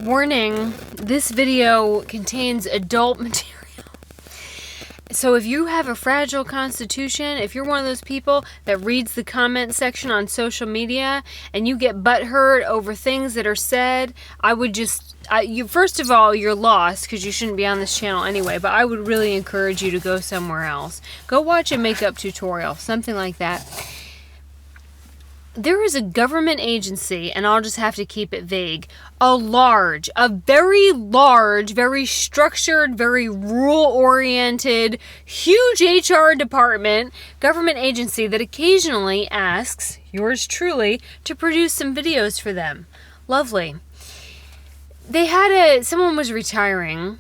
Warning, this video contains adult material. So if you have a fragile constitution, if you're one of those people that reads the comment section on social media and you get butthurt over things that are said, I would just, first of all, you're lost because you shouldn't be on this channel anyway, but I would really encourage you to go somewhere else. Go watch a makeup tutorial, something like that. There is a government agency, and I'll just have to keep it vague, a very large, very structured, very rule-oriented, huge HR department, government agency that occasionally asks yours truly to produce some videos for them. Lovely. Someone was retiring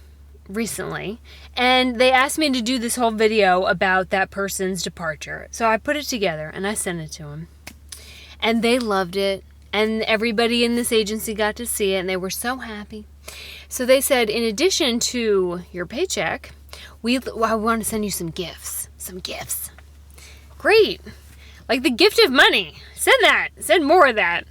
recently, and they asked me to do this whole video about that person's departure. So I put it together, and I sent it to them. And they loved it, and everybody in this agency got to see it, and they were so happy. So they said, in addition to your paycheck, I want to send you some gifts. Some gifts. Great. Like the gift of money. Send that. Send more of that.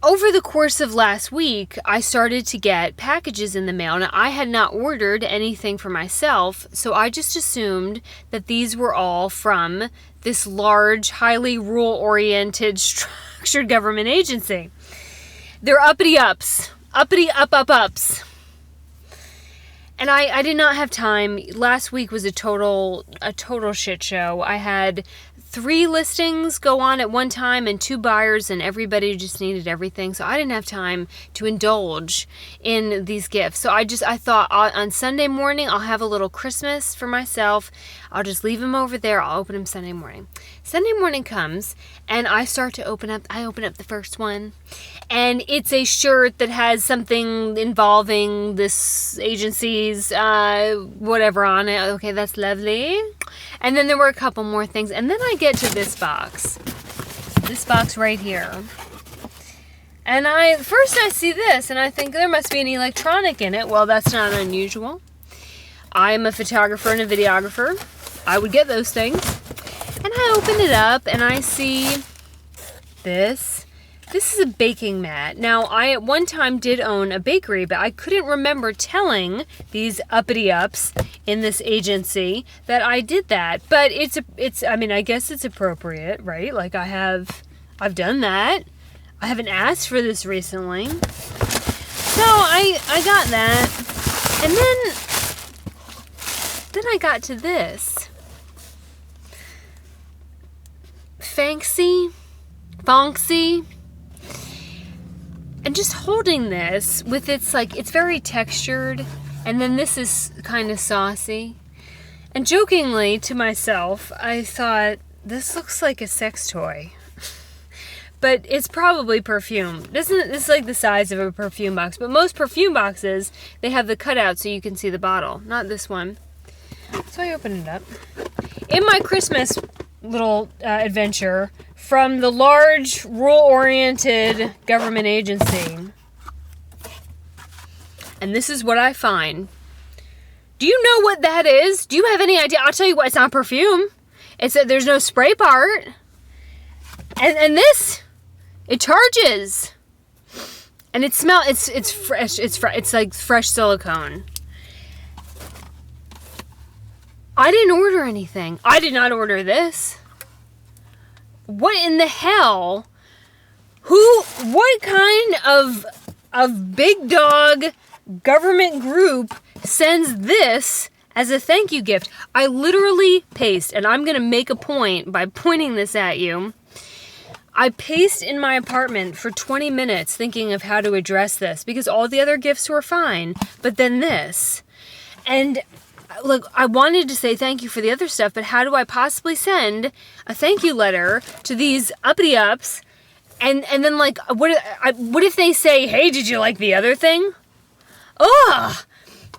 Over the course of last week, I started to get packages in the mail. Now, I had not ordered anything for myself, so I just assumed that these were all from this large, highly rule-oriented, structured government agency. They're uppity-ups. Uppity up-up-ups. And I did not have time. Last week was a total shit show. I had 3 listings go on at one time and 2 buyers, and everybody just needed everything. So I didn't have time to indulge in these gifts. So I thought on Sunday morning, I'll have a little Christmas for myself. I'll just leave them over there. I'll open them Sunday morning. Sunday morning comes, and I start to open up. I open up the first one, and it's a shirt that has something involving this agency's whatever on it. Okay, that's lovely. And then there were a couple more things, and then I get to this box right here. And first I see this, and I think there must be an electronic in it. Well, that's not unusual. I'm a photographer and a videographer. I would get those things. And I open it up, and I see this. This is a baking mat. Now, I at one time did own a bakery, but I couldn't remember telling these uppity-ups in this agency that I did that. But I guess it's appropriate, right? Like I've done that. I haven't asked for this recently. So I got that. And then I got to this. Fonksy. And just holding this with it's very textured, and then this is kind of saucy. And jokingly to myself, I thought, this looks like a sex toy. But it's probably perfume. This is like the size of a perfume box, but most perfume boxes, they have the cutout so you can see the bottle. Not this one. So I opened it up. In my Christmas little adventure from the large, rule-oriented government agency. And this is what I find. Do you know what that is? Do you have any idea? I'll tell you what, it's not perfume. There's no spray part. And this, it charges. And it smells, it's fresh. It's like fresh silicone. I didn't order anything. I did not order this. What in the hell? What kind of big dog government group sends this as a thank you gift? I literally paced, and I'm going to make a point by pointing this at you. I paced in my apartment for 20 minutes thinking of how to address this because all the other gifts were fine, but then this. And look, I wanted to say thank you for the other stuff, but how do I possibly send a thank you letter to these uppity-ups? And then, like, what if they say, hey, did you like the other thing? Ugh!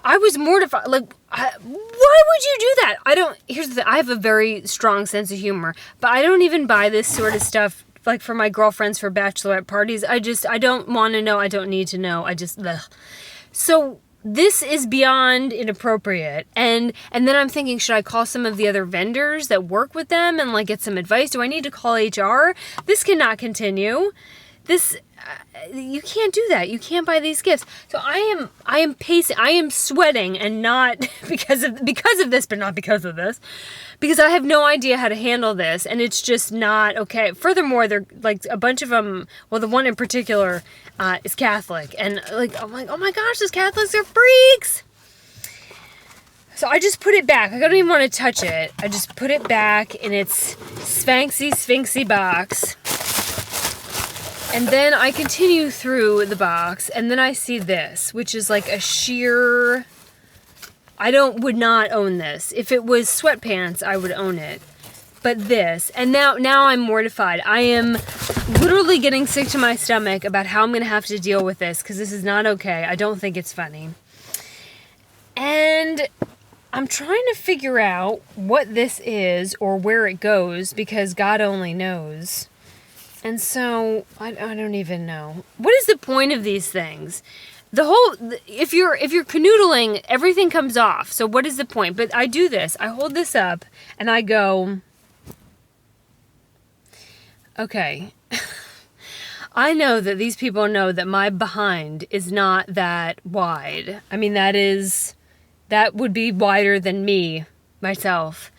I was mortified. Like, why would you do that? Here's the thing. I have a very strong sense of humor, but I don't even buy this sort of stuff, like, for my girlfriends for bachelorette parties. I don't want to know. I don't need to know. Ugh. So this is beyond inappropriate. And then I'm thinking, should I call some of the other vendors that work with them and like get some advice? Do I need to call HR? This cannot continue. you can't do that. You can't buy these gifts. So I am pacing. I am sweating, and not because of this, but not because of this, because I have no idea how to handle this, and it's just not okay. Furthermore, they're like a bunch of them. Well, the one in particular is Catholic, and like I'm like, oh my gosh, those Catholics are freaks. So I just put it back. I don't even want to touch it. I just put it back in its sphinxy box. And then I continue through the box, and then I see this, which is like a sheer... would not own this. If it was sweatpants, I would own it. But this, and now I'm mortified. I am literally getting sick to my stomach about how I'm going to have to deal with this, because this is not okay. I don't think it's funny. And I'm trying to figure out what this is or where it goes, because God only knows. And so I don't even know. What is the point of these things? If you're canoodling, everything comes off. So what is the point? But I do this. I hold this up and I go, okay. I know that these people know that my behind is not that wide. I mean, that would be wider than myself.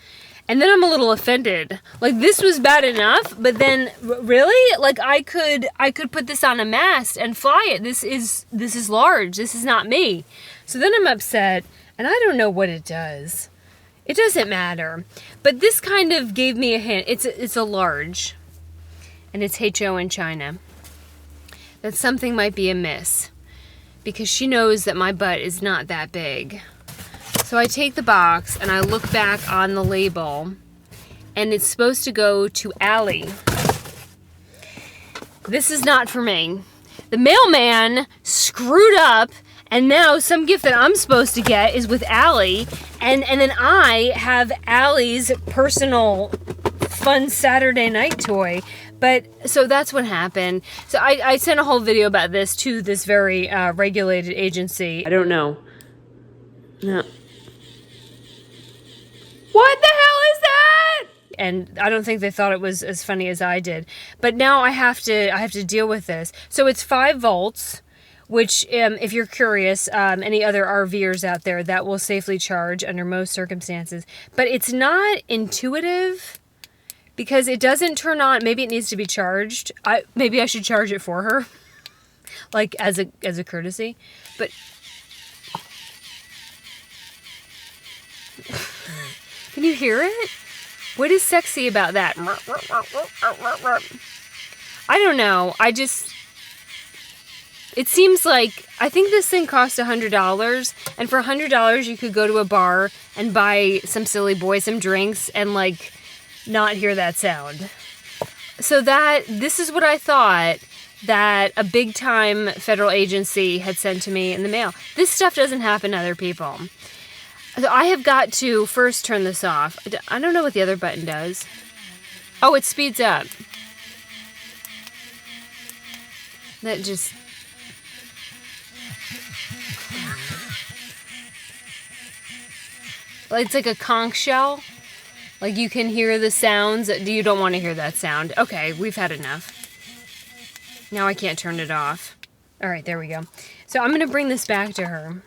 And then I'm a little offended. Like, this was bad enough, but then really? Like, I could put this on a mast and fly it. This is large. This is not me. So then I'm upset, and I don't know what it does. It doesn't matter. But this kind of gave me a hint. It's a large, and it's HO in China. That something might be amiss, because she knows that my butt is not that big. So I take the box and I look back on the label, and it's supposed to go to Allie. This is not for me. The mailman screwed up, and now some gift that I'm supposed to get is with Allie, and then I have Allie's personal fun Saturday night toy. But so that's what happened. So I sent a whole video about this to this very regulated agency. I don't know. No. What the hell is that? And I don't think they thought it was as funny as I did. But now I have to deal with this. So it's 5 volts, which if you're curious, any other RVers out there, that will safely charge under most circumstances. But it's not intuitive, because it doesn't turn on. Maybe it needs to be charged. Maybe I should charge it for her, like as a courtesy. But can you hear it? What is sexy about that? I don't know. It seems like, I think this thing cost $100, and for $100 you could go to a bar and buy some silly boy some drinks and like not hear that sound. So this is what I thought that a big time federal agency had sent to me in the mail. This stuff doesn't happen to other people. So I have got to first turn this off. I don't know what the other button does. Oh, it speeds up. That just... It's like a conch shell. Like you can hear the sounds. You don't want to hear that sound. Okay, we've had enough. Now I can't turn it off. All right, there we go. So I'm going to bring this back to her.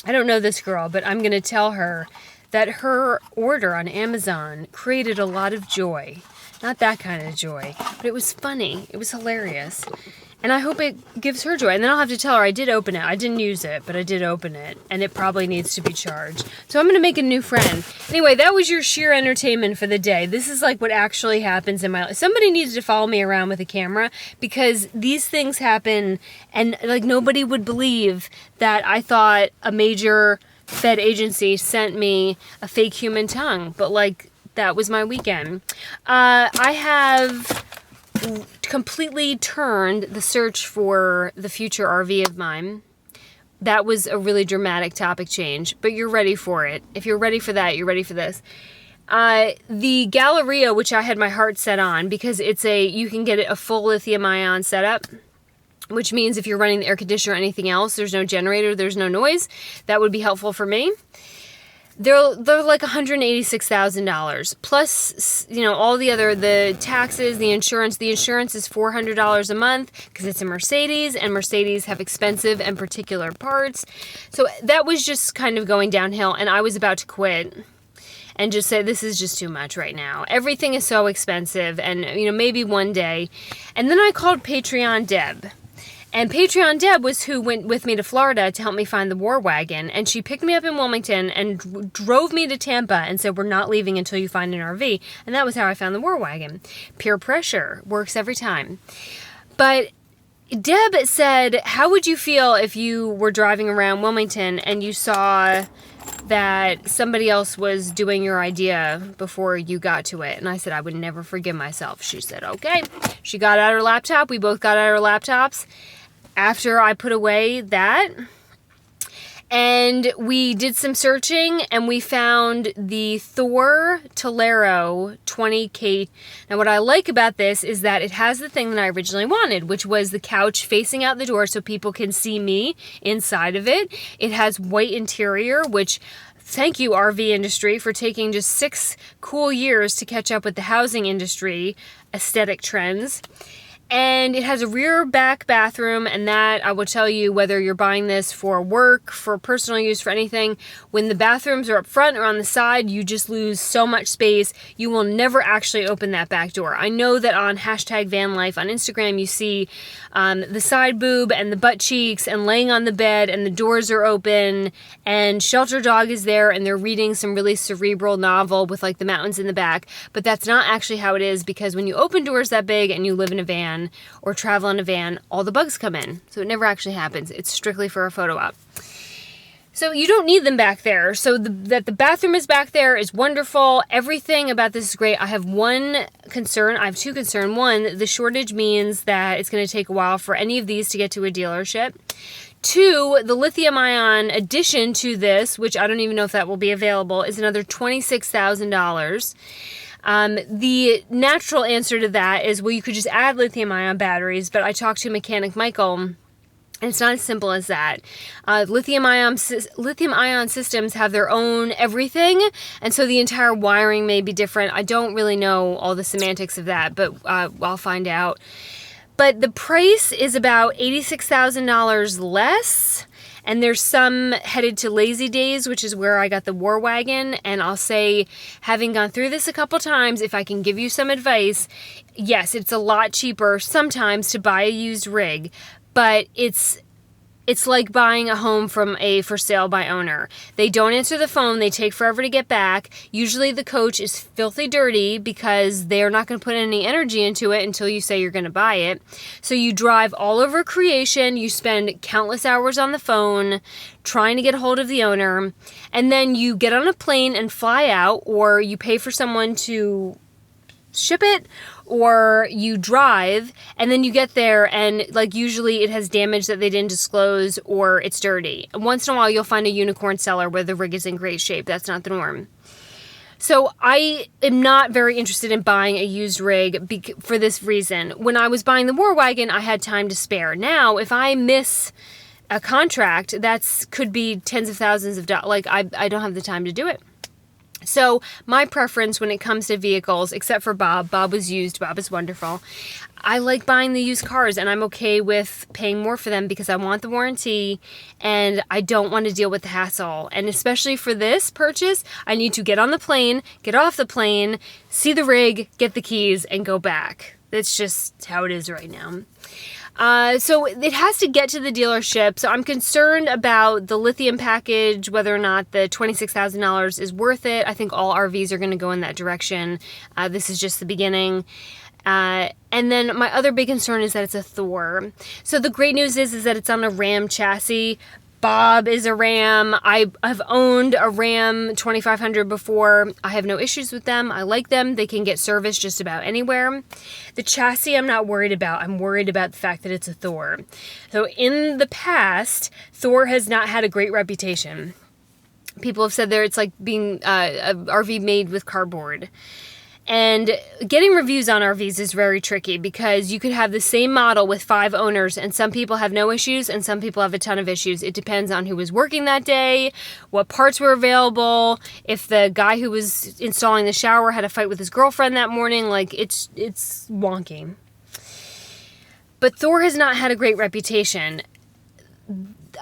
I don't know this girl, but I'm going to tell her that her order on Amazon created a lot of joy. Not that kind of joy, but it was funny. It was hilarious. And I hope it gives her joy. And then I'll have to tell her I did open it. I didn't use it, but I did open it. And it probably needs to be charged. So I'm going to make a new friend. Anyway, that was your sheer entertainment for the day. This is like what actually happens in my life. Somebody needs to follow me around with a camera, because these things happen, and like nobody would believe that I thought a major Fed agency sent me a fake human tongue. But like, that was my weekend. I have completely turned the search for the future RV of mine. That was a really dramatic topic change, but you're ready for it. If you're ready for that, you're ready for this. The Galleria, which I had my heart set on, because you can get a full lithium ion setup, which means if you're running the air conditioner or anything else, there's no generator, there's no noise. That would be helpful for me. They're like $186,000 plus, all the taxes, the insurance. The insurance is $400 a month because it's a Mercedes, and Mercedes have expensive and particular parts. So that was just kind of going downhill, and I was about to quit and just say, this is just too much right now. Everything is so expensive, and maybe one day. And then I called Patreon Deb. And Patreon Deb was who went with me to Florida to help me find the War Wagon. And she picked me up in Wilmington and drove me to Tampa and said, we're not leaving until you find an RV. And that was how I found the War Wagon. Peer pressure works every time. But Deb said, how would you feel if you were driving around Wilmington and you saw that somebody else was doing your idea before you got to it? And I said, I would never forgive myself. She said, okay. She got out her laptop. We both got out our laptops after I put away that, and we did some searching, and we found the Thor Tolero 20K. Now, what I like about this is that it has the thing that I originally wanted, which was the couch facing out the door so people can see me inside of it. It has white interior, which, thank you, RV industry, for taking just 6 cool years to catch up with the housing industry aesthetic trends. And it has a rear back bathroom, and that, I will tell you, whether you're buying this for work, for personal use, for anything, when the bathrooms are up front or on the side, you just lose so much space. You will never actually open that back door. I know that on #vanlife on Instagram, you see the side boob and the butt cheeks and laying on the bed, and the doors are open, and Shelter Dog is there, and they're reading some really cerebral novel with like the mountains in the back. But that's not actually how it is, because when you open doors that big and you live in a van, or travel in a van, all the bugs come in. So it never actually happens. It's strictly for a photo op. So you don't need them back there. So that the bathroom is back there is wonderful. Everything about this is great. I have one concern. I have two concerns. One, the shortage means that it's going to take a while for any of these to get to a dealership. Two, the lithium-ion addition to this, which I don't even know if that will be available, is another $26,000. The natural answer to that is, well, you could just add lithium-ion batteries, but I talked to mechanic Michael, and it's not as simple as that. Lithium-ion systems have their own everything, and so the entire wiring may be different. I don't really know all the semantics of that, but I'll find out. But the price is about $86,000 less. And there's some headed to Lazy Days, which is where I got the War Wagon. And I'll say, having gone through this a couple times, if I can give you some advice, yes, it's a lot cheaper sometimes to buy a used rig, but it's like buying a home from a for sale by owner. They don't answer the phone. They take forever to get back. Usually the coach is filthy dirty because they're not going to put any energy into it until you say you're going to buy it. So you drive all over creation. You spend countless hours on the phone trying to get a hold of the owner. And then you get on a plane and fly out, or you pay for someone to ship it, or you drive, and then you get there, and like usually it has damage that they didn't disclose, or it's dirty. Once in a while you'll find a unicorn seller where the rig is in great shape. That's not the norm. So I am not very interested in buying a used rig for this reason. When I was buying the War Wagon, I had time to spare. Now, if I miss a contract, could be tens of thousands of dollars. Like, I don't have the time to do it. So my preference when it comes to vehicles, except for Bob was used. Bob is wonderful. I like buying the used cars, and I'm okay with paying more for them because I want the warranty and I don't want to deal with the hassle. And especially for this purchase, I need to get on the plane, get off the plane, see the rig, get the keys, and go back. That's just how it is right now. So it has to get to the dealership. So I'm concerned about the lithium package, whether or not the $26,000 is worth it. I think all RVs are going to go in that direction. This is just the beginning. And then my other big concern is that it's a Thor. So the great news is that it's on a Ram chassis. Bob is a Ram. I've owned a Ram 2500 before. I have no issues with them. I like them. They can get service just about anywhere. The chassis I'm not worried about. I'm worried about the fact that it's a Thor. So in the past, Thor has not had a great reputation. People have said it's like being a RV made with cardboard. And getting reviews on RVs is very tricky because you could have the same model with 5 owners and some people have no issues and some people have a ton of issues. It depends on who was working that day, what parts were available, if the guy who was installing the shower had a fight with his girlfriend that morning. Like, it's wonky. But Thor has not had a great reputation.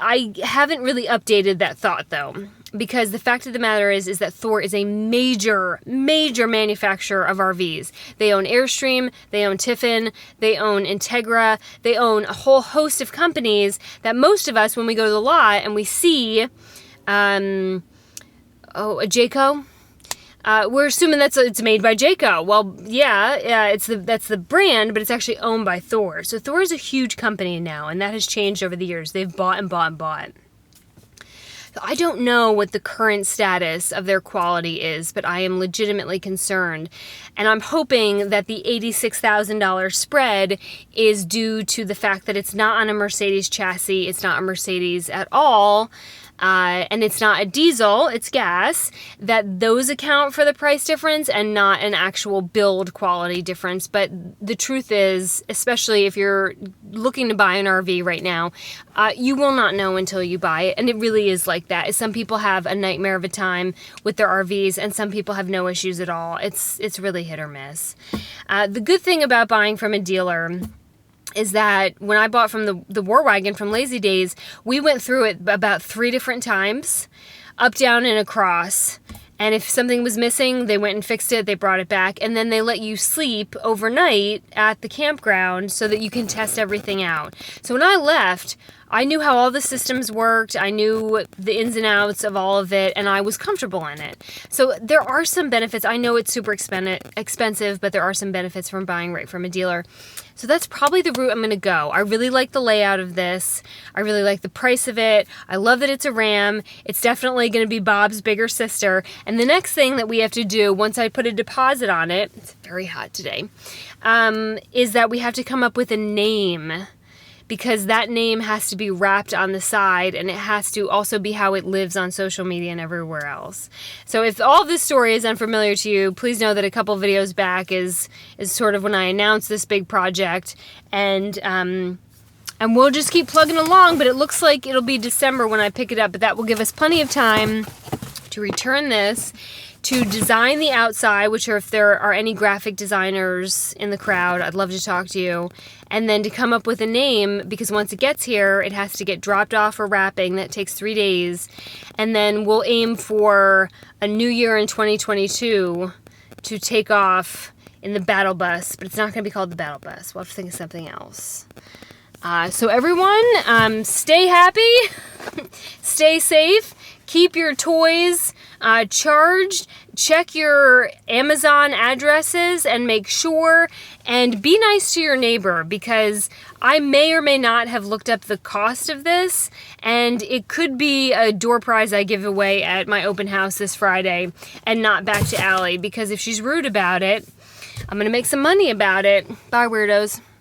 I haven't really updated that thought, though, because the fact of the matter is that Thor is a major manufacturer of RVs. They own Airstream, they own Tiffin, they own Integra, they own a whole host of companies that most of us, when we go to the lot and we see, a Jayco, we're assuming it's made by Jayco. Well, yeah, that's the brand, but it's actually owned by Thor. So Thor is a huge company now, and that has changed over the years. They've bought and bought and bought. So I don't know what the current status of their quality is, but I am legitimately concerned. And I'm hoping that the $86,000 spread is due to the fact that it's not on a Mercedes chassis, it's not a Mercedes at all, and it's not a diesel, it's gas, that those account for the price difference and not an actual build quality difference. But the truth is, especially if you're looking to buy an RV right now, you will not know until you buy it. And it really is like that. Some people have a nightmare of a time with their RVs and some people have no issues at all. It's really hit or miss. The good thing about buying from a dealer is that when I bought from the War Wagon from Lazy Days, we went through it about 3 different times, up, down, and across. And if something was missing, they went and fixed it, they brought it back, and then they let you sleep overnight at the campground so that you can test everything out. So when I left, I knew how all the systems worked, I knew the ins and outs of all of it, and I was comfortable in it. So there are some benefits. I know it's super expensive, but there are some benefits from buying right from a dealer. So that's probably the route I'm going to go. I really like the layout of this. I really like the price of it. I love that it's a Ram. It's definitely going to be Bob's bigger sister. And the next thing that we have to do once I put a deposit on it, it's very hot today, is that we have to come up with a name, because that name has to be wrapped on the side and it has to also be how it lives on social media and everywhere else. So if all of this story is unfamiliar to you, please know that a couple videos back is sort of when I announced this big project, and we'll just keep plugging along, but it looks like it'll be December when I pick it up, but that will give us plenty of time to return this, to design the outside, which if there are any graphic designers in the crowd, I'd love to talk to you, and then to come up with a name, because once it gets here, it has to get dropped off for wrapping. That takes 3 days, and then we'll aim for a new year in 2022 to take off in the battle bus, but it's not going to be called the battle bus. We'll have to think of something else. So everyone, stay happy, stay safe, keep your toys charged, check your Amazon addresses and make sure, and be nice to your neighbor, because I may or may not have looked up the cost of this, and it could be a door prize I give away at my open house this Friday and not back to Allie, because if she's rude about it, I'm going to make some money about it. Bye, weirdos.